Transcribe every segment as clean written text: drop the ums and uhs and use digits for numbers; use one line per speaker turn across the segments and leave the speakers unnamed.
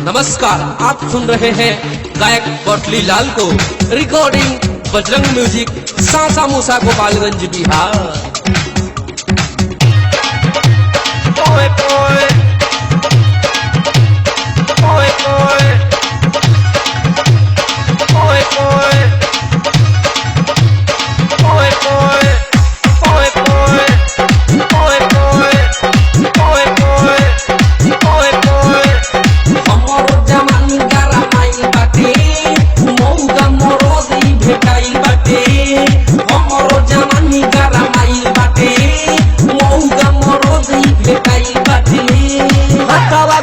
नमस्कार, आप सुन रहे हैं गायक कोटली लाल को। रिकॉर्डिंग बजरंग म्यूजिक, सासा मूसा, गोपालगंज, बिहार।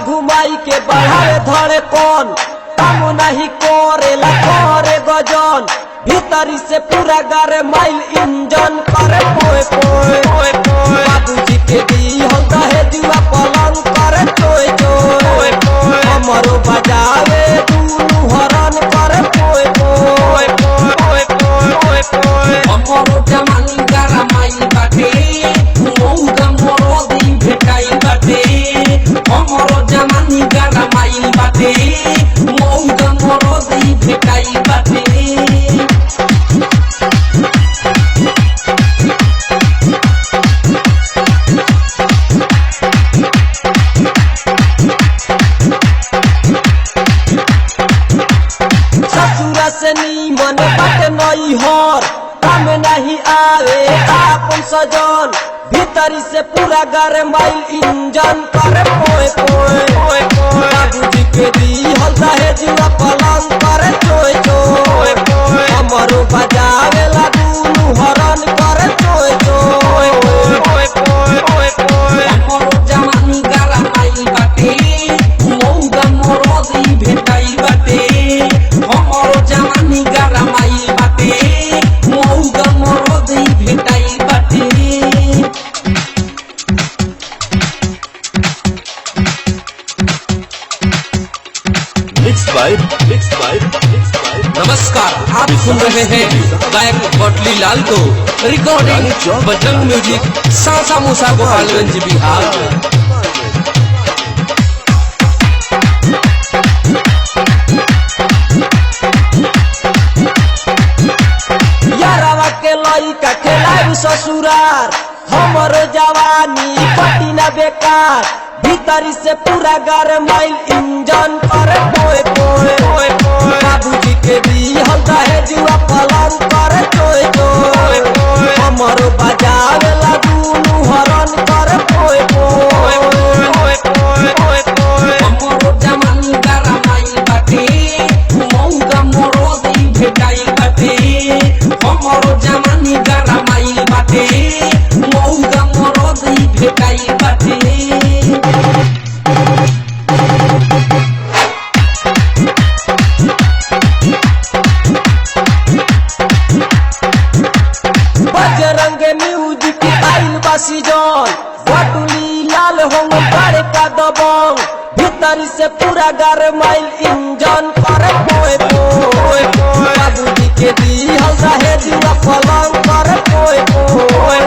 घुमाई के बढ़ाए धरे कौन काम नहीं करेला करे गजन भीतरी से पूरा गारे माइल इंजन करे पोए पोए बाबूजी के दी होता है जुआ पलंग करे चोए चोए हमरो बजावे दूनु हरन करे पोए पोए हमरो जमानी गारा माइल बाटे मौगा मोरो दी भेटाई बाटे हमरो जमानी गारा माइल बाटे मौगा मोरो दी भेटाई बाटे। ससुरा से नीमन बाटे नई हर काम नहीं आवे आपन सजन भीतरी से पूरा गारे माइल इंजन करे पोए पोए बाबूजी के दी हलता है जुआ पलंग करे चोए चोए हमरो बजावे ला दूनु हरन करे चोए चोए हमरो जमानी गारा माइल बाटे मौगा मोरो दी भेटाई बाटे हमरो जमानी गारा माइल बाटे मौगा मोरो दी भेटाई बाटे।
नमस्कार, आप सुन रहे हैं गायक कोटली लाल को। रिकॉर्डिंग बजरंग म्यूजिक, सासा मूसा, गोपालगंज, बिहार।
यारवा के लइका खेलाऊ ससुरार हमरो जवानी पटी ना बेकार भीतरी से पूरा गार माइल इंजन करे पोए पोए बाबूजी के दी हलता है जुआ पलंग करे चोए चोए हमरो बजावे ला दूनु हरन करे पोए पोए हमरो जमानी गारा माइल बाटे मौगा मोरो दी भेटाई बाटे हमरो जमानी गारा माइल बाटे मौगा मोरो दी भेटाई बाटे। बजरंग म्यूजिक आइल बासी जन कोटली लाल होंग बड़े का दबंग भीतरी से पूरा गार माइल इंजन करे पोए पोए बाबूजी के दी हलता है जुआ पलंग करे पोए पोए